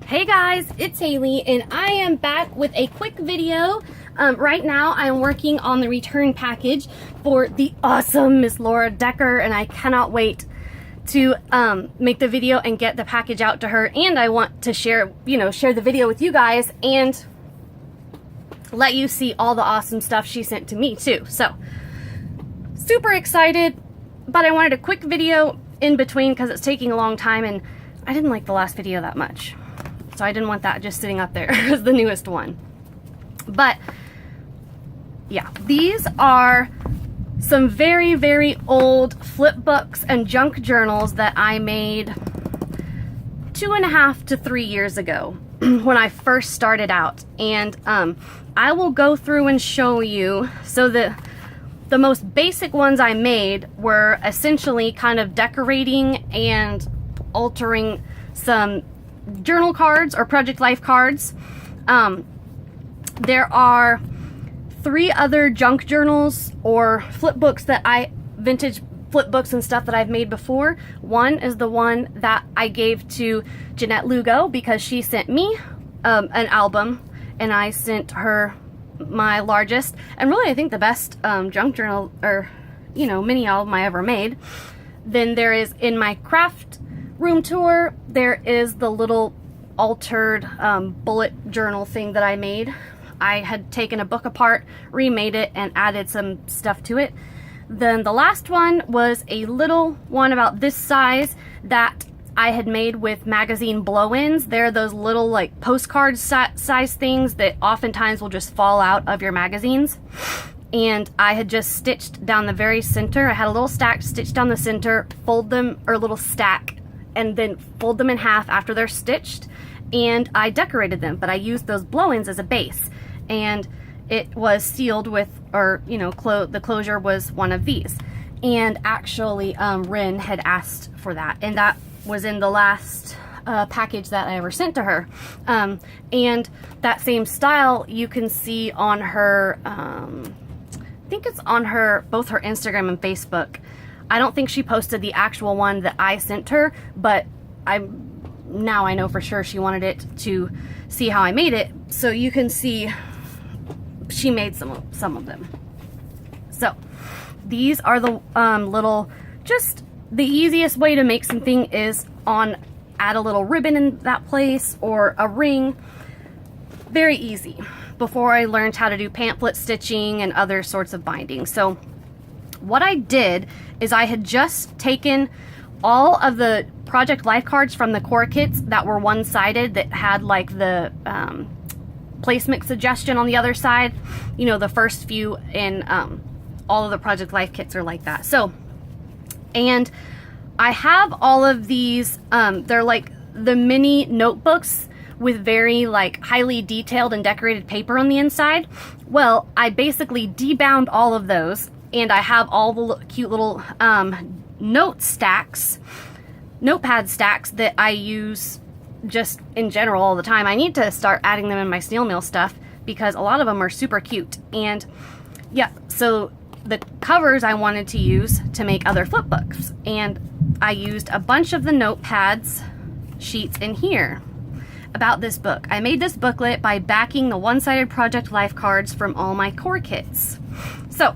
Hey guys, it's Haley and I am back with a quick video. Right now I'm working on the return package for the awesome Miss Laura Decker, and I cannot wait to make the video and get the package out to her. And I want to share the video with you guys and let you see all the awesome stuff she sent to me too. So super excited, but I wanted a quick video in between because it's taking a long time and I didn't like the last video that much. So I didn't want that just sitting up there as the newest one. But yeah, these are some very, very old flip books and junk journals that I made 2.5 to 3 years ago when I first started out. And I will go through and show you. So the most basic ones I made were essentially kind of decorating and altering some journal cards or project life cards. There are 3 other junk journals or flip books that vintage flip books and stuff that I've made before. One is the one that I gave to Jeanette Lugo because she sent me an album and I sent her my largest and really I think the best junk journal or mini album I ever made. Then there is in my craft room tour, there is the little altered bullet journal thing that I made. I had taken a book apart, remade it, and added some stuff to it. Then the last one was a little one about this size that I had made with magazine blow-ins. They're those little like postcard size things that oftentimes will just fall out of your magazines. And I had just stitched down the very center. I had a little stack stitched down the center, fold them, or a little stack, and then fold them in half after they're stitched, and I decorated them, but I used those blow-ins as a base, and it was sealed with, or the closure was one of these. And actually Rin had asked for that, and that was in the last package that I ever sent to her. And that same style you can see on her, I think it's on both her Instagram and Facebook. I don't think she posted the actual one that I sent her, but now I know for sure she wanted it to see how I made it. So you can see she made some of them. So these are the little, just the easiest way to make something is add a little ribbon in that place or a ring. Very easy. Before I learned how to do pamphlet stitching and other sorts of binding. So what I did is I had just taken all of the project life cards from the core kits that were one-sided that had like the placement suggestion on the other side. The first few in all of the project life kits are like that. So, and I have all of these, they're like the mini notebooks with very like highly detailed and decorated paper on the inside. Well, I basically debound all of those, and I have all the cute little notepad stacks that I use just in general all the time. I need to start adding them in my snail mail stuff because a lot of them are super cute. And yeah, so the covers I wanted to use to make other flip books, and I used a bunch of the notepads sheets in here about this book. I made this booklet by backing the one-sided project life cards from all my core kits. So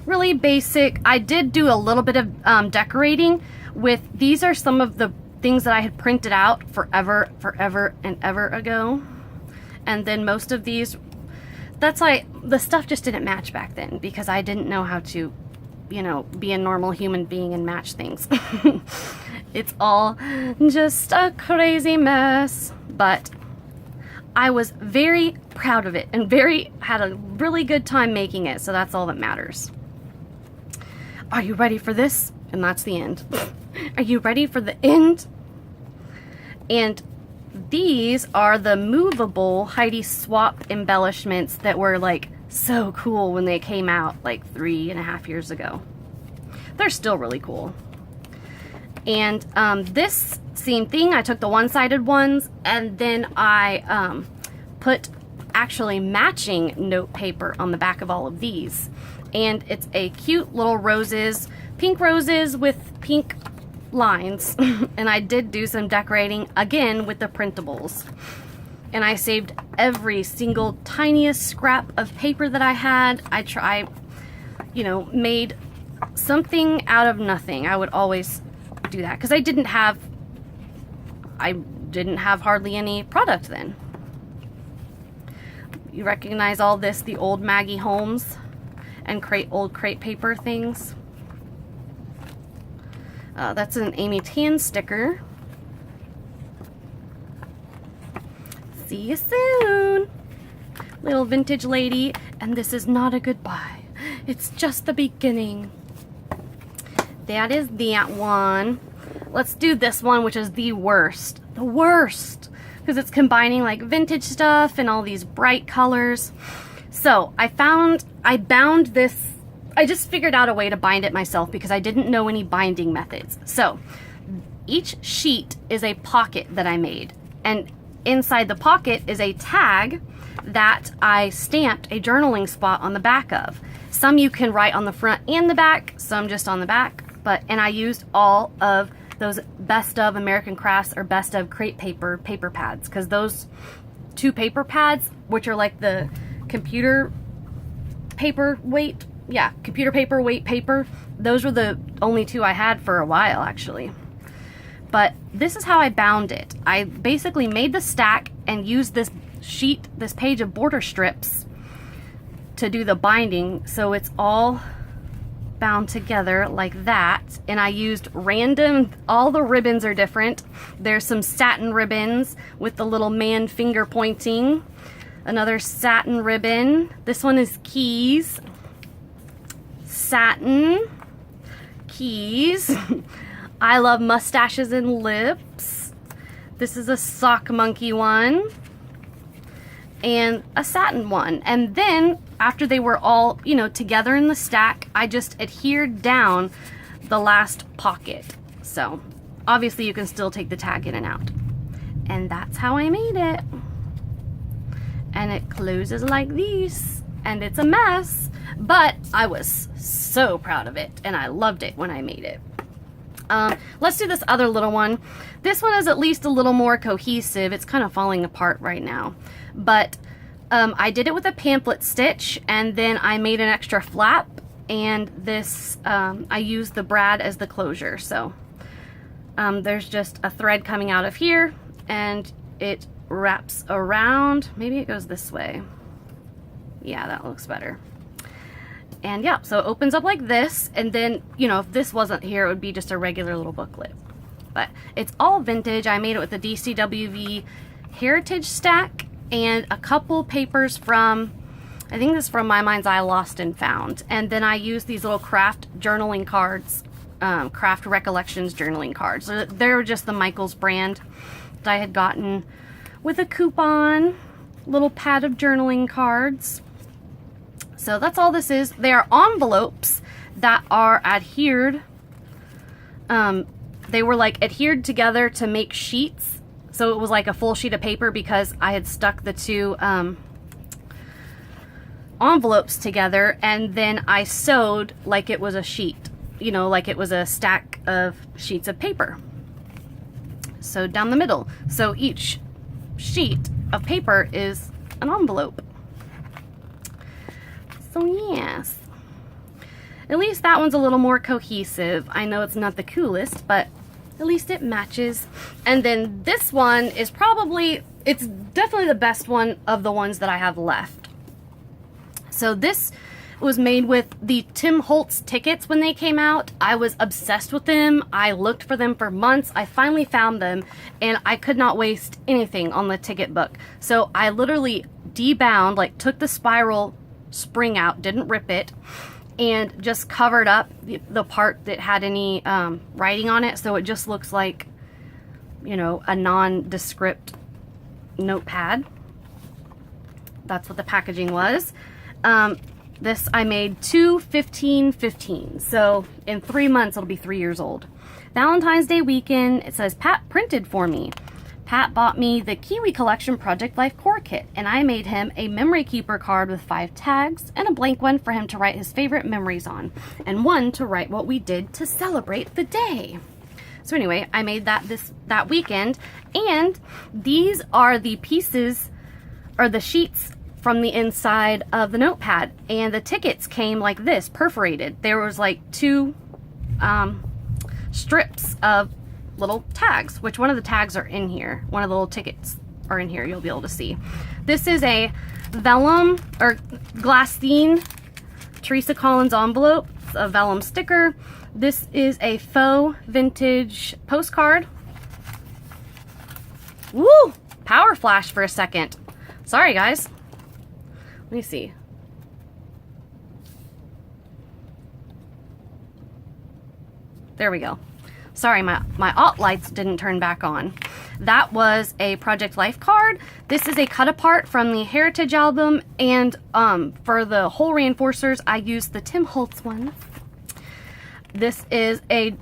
really basic. I did do a little bit of decorating with, these are some of the things that I had printed out forever and ever ago. And then most of these, that's like, the stuff just didn't match back then because I didn't know how to, be a normal human being and match things. It's all just a crazy mess, but I was very proud of it and had a really good time making it. So that's all that matters. Are you ready for this? And that's the end. Are you ready for the end? And these are the movable Heidi Swap embellishments that were like so cool when they came out like 3.5 years ago. They're still really cool. And this same thing, I took the one-sided ones and then I put actually matching note paper on the back of all of these. And it's a cute little roses, pink roses with pink lines. And I did do some decorating again with the printables. And I saved every single tiniest scrap of paper that I had. I made something out of nothing. I would always do that because I didn't have hardly any product then. You recognize all this, the old Maggie Holmes and old crate paper things. That's an Amy Tan sticker. See you soon, little vintage lady. And this is not a goodbye. It's just the beginning. That is that one. Let's do this one, which is the worst. The worst. Because it's combining like vintage stuff and all these bright colors. So I bound this. I just figured out a way to bind it myself because I didn't know any binding methods. So each sheet is a pocket that I made. And inside the pocket is a tag that I stamped a journaling spot on the back of. Some you can write on the front and the back, some just on the back. And I used all of those best of American Crafts or best of crate paper pads, because those 2 paper pads, which are like the computer paper weight, computer paper weight paper, those were the only 2 I had for a while actually. But this is how I bound it. I basically made the stack and used this page of border strips to do the binding, so it's all bound together like that. And I used all the ribbons are different. There's some satin ribbons with the little man finger pointing. Another satin ribbon. This one is keys. Satin. Keys. I love mustaches and lips. This is a sock monkey one. And a satin one. And then after they were all, together in the stack, I just adhered down the last pocket. So obviously you can still take the tag in and out. And that's how I made it. And it closes like this. And it's a mess, but I was so proud of it and I loved it when I made it. Let's do this other little one. This one is at least a little more cohesive. It's kind of falling apart right now, but I did it with a pamphlet stitch, and then I made an extra flap, and this I used the brad as the closure. So there's just a thread coming out of here, and it wraps around. Maybe it goes this way. Yeah, that looks better. And yeah, so it opens up like this, and then, if this wasn't here, it would be just a regular little booklet. But it's all vintage. I made it with the DCWV Heritage Stack and a couple papers from, I think this is from My Mind's Eye Lost and Found. And then I used these little craft journaling cards, craft recollections journaling cards. They're just the Michaels brand that I had gotten with a coupon, little pad of journaling cards. So that's all this is. They are envelopes that are adhered. They were like adhered together to make sheets. So it was like a full sheet of paper because I had stuck the 2 envelopes together, and then I sewed like it was a sheet, like it was a stack of sheets of paper. So down the middle. So each sheet of paper is an envelope. So yes, at least that one's a little more cohesive. I know it's not the coolest, but at least it matches. And then this one is it's definitely the best one of the ones that I have left. So this was made with the Tim Holtz tickets when they came out. I was obsessed with them. I looked for them for months. I finally found them, and I could not waste anything on the ticket book. So I literally debound, like took the spiral spring out, didn't rip it, and just covered up the part that had any writing on it, so it just looks like, a nondescript notepad. That's what the packaging was. This I made 2 15/15, so in 3 months it'll be 3 years old. Valentine's Day weekend, it says Pat printed for me. Pat bought me the Kiwi Collection Project Life Core Kit, and I made him a memory keeper card with 5 tags and a blank one for him to write his favorite memories on, and one to write what we did to celebrate the day. So anyway, I made that weekend, and these are the pieces or the sheets from the inside of the notepad, and the tickets came like this, perforated. There was like 2 strips of little tags, which one of the tags are in here. One of the little tickets are in here, you'll be able to see. This is a vellum or glassine Teresa Collins envelope, a vellum sticker. This is a faux vintage postcard. Woo! Power flash for a second. Sorry guys. Let me see. There we go. Sorry, my alt lights didn't turn back on. That was a Project Life card. This is a cut apart from the Heritage album, and for the hole reinforcers, I used the Tim Holtz ones. This is a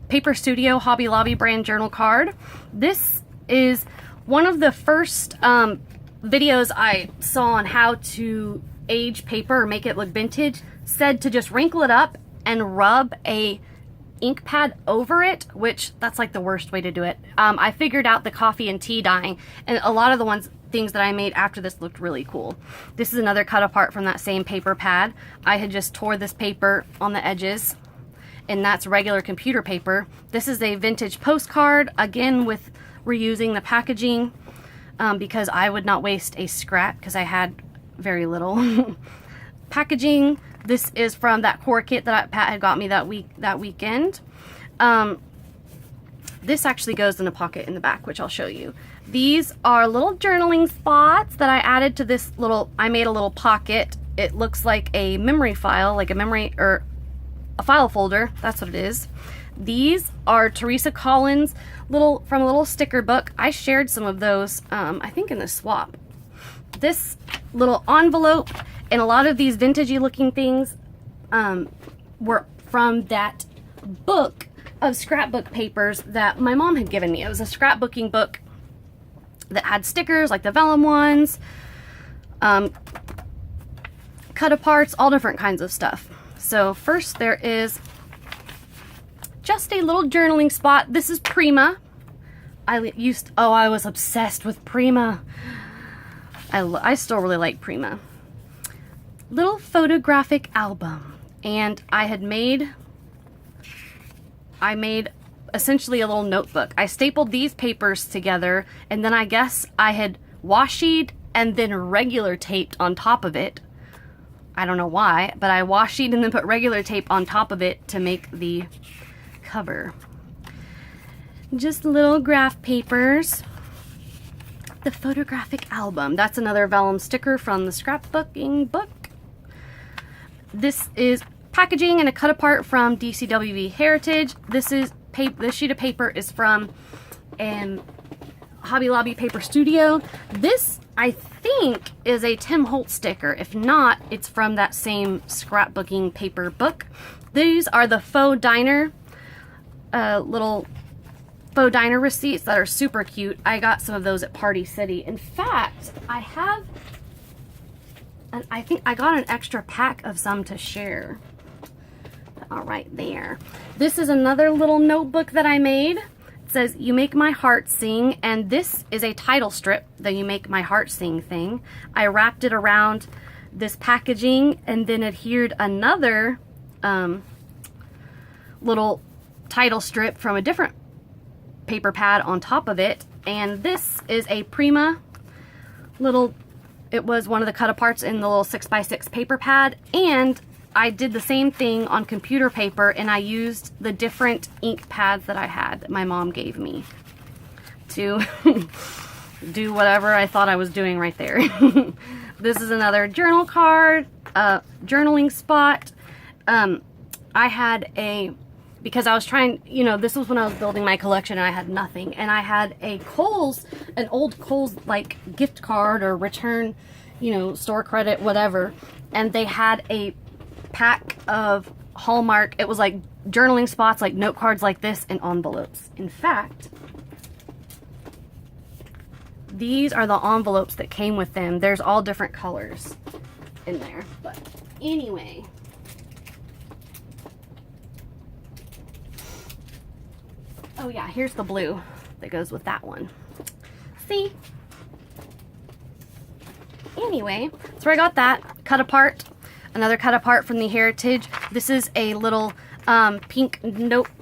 Paper Studio Hobby Lobby brand journal card. This is one of the first videos I saw on how to age paper or make it look vintage. Said to just wrinkle it up and rub a ink pad over it, which that's like the worst way to do it. I figured out the coffee and tea dyeing, and a lot of the things that I made after this looked really cool. This is another cut apart from that same paper pad. I had just tore this paper on the edges, and that's regular computer paper. This is a vintage postcard, again with reusing the packaging, because I would not waste a scrap because I had very little packaging. This is from that core kit that Pat had got me that weekend. This actually goes in a pocket in the back, which I'll show you. These are little journaling spots that I added to this I made a little pocket. It looks like a memory file, like a memory or a file folder. That's what it is. These are Teresa Collins from a little sticker book. I shared some of those, I think in the swap. This little envelope and a lot of these vintagey looking things were from that book of scrapbook papers that my mom had given me. It was a scrapbooking book that had stickers like the vellum ones, cut aparts, all different kinds of stuff. So first there is just a little journaling spot. This is Prima. I was obsessed with Prima. I still really like Prima. Little photographic album, and I made essentially a little notebook. I stapled these papers together, and then I guess I had washi and then regular taped on top of it. I don't know why, but I washi and then put regular tape on top of it to make the cover. Just little graph papers. The photographic album. That's another vellum sticker from the scrapbooking book. This is packaging and a cut apart from DCWV Heritage. This sheet of paper is from Hobby Lobby Paper Studio. This, I think, is a Tim Holtz sticker. If not, it's from that same scrapbooking paper book. These are the faux diner, little faux diner receipts that are super cute. I got some of those at Party City. In fact, I think I got an extra pack of some to share. All right, there. This is another little notebook that I made. It says, "You Make My Heart Sing," and this is a title strip, the "You Make My Heart Sing" thing. I wrapped it around this packaging and then adhered another little title strip from a different paper pad on top of it. And this is a Prima it was one of the cut aparts in the little 6x6 paper pad, and I did the same thing on computer paper, and I used the different ink pads that I had that my mom gave me to do whatever I thought I was doing right there. This is another journal card, journaling spot. I had because I was trying, this was when I was building my collection and I had nothing. And I had an old Kohl's like gift card or return, store credit, whatever. And they had a pack of Hallmark, it was like journaling spots, like note cards like this, and envelopes. In fact, these are the envelopes that came with them. There's all different colors in there. But anyway, Oh yeah, here's the blue that goes with that one. See? Anyway, so I got that cut apart. Another cut apart from the Heritage. This is a little pink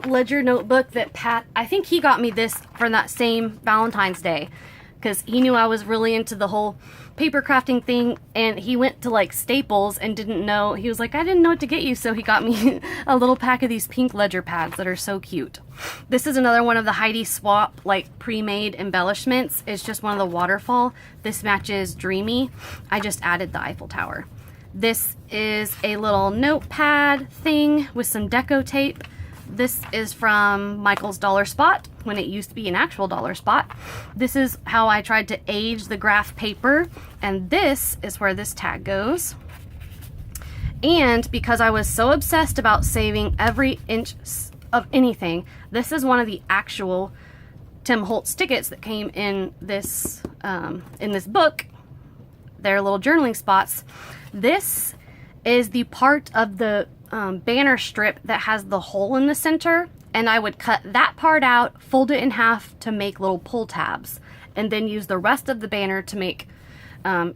ledger notebook that Pat, I think he got me this for that same Valentine's Day, because he knew I was really into the whole paper crafting thing, and he went to like Staples and didn't know, he was like, I didn't know what to get you, so he got me a little pack of these pink ledger pads that are so cute. This is another one of the Heidi Swap like pre-made embellishments. It's just one of the waterfall. This matches Dreamy. I just added the Eiffel Tower. This is a little notepad thing with some deco tape. This is from Michael's Dollar Spot, when it used to be an actual dollar spot. This is how I tried to age the graph paper, and this is where this tag goes. And because I was so obsessed about saving every inch of anything, this is one of the actual Tim Holtz tickets that came in this book. They're little journaling spots. This is the part of the banner strip that has the hole in the center, and I would cut that part out, fold it in half to make little pull tabs, and then use the rest of the banner to make,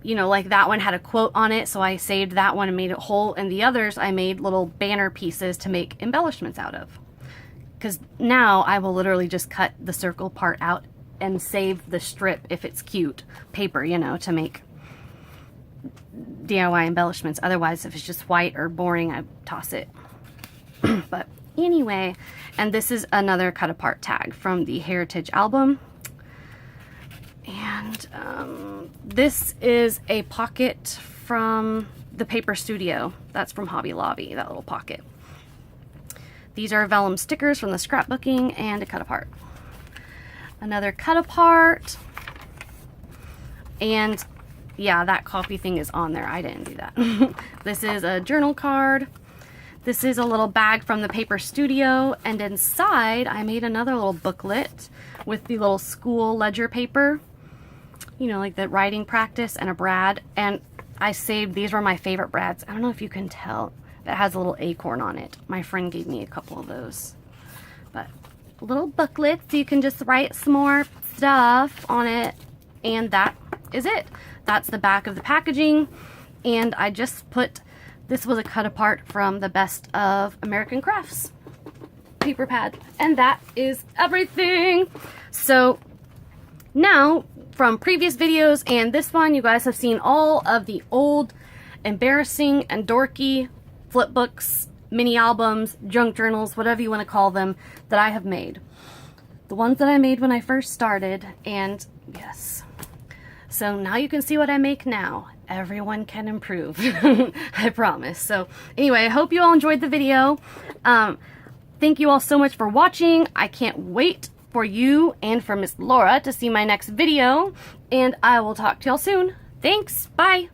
you know, like that one had a quote on it, so I saved that one and made it whole, and the others I made little banner pieces to make embellishments out of. Because now I will literally just cut the circle part out and save the strip, if it's cute, paper, you know, to make DIY embellishments. Otherwise, if it's just white or boring, I toss it. But anyway, and this is another cut apart tag from the Heritage album. And this is a pocket from the Paper Studio. That's from Hobby Lobby, that little pocket. These are vellum stickers from the scrapbooking, and a cut apart. Another cut apart. And yeah, that coffee thing is on there. I didn't do that. This is a journal card. This is a little bag from the Paper Studio, and inside I made another little booklet with the little school ledger paper, you know, like the writing practice, and a brad. And I saved, these were my favorite brads. I don't know if you can tell, that has a little acorn on it. My friend gave me a couple of those. But little booklet, so you can just write some more stuff on it, and that is it. That's the back of the packaging, and I just put, this was a cut apart from the Best of American Crafts paper pad, and that is everything. So now, from previous videos and this one, you guys have seen all of the old, embarrassing and dorky flip books, mini albums, junk journals, whatever you want to call them, that I have made. The ones that I made when I first started, and yes. So now you can see what I make now. Everyone can improve. I promise. So anyway, I hope you all enjoyed the video. Thank you all so much for watching. I can't wait for you and for Miss Laura to see my next video. And I will talk to y'all soon. Thanks. Bye.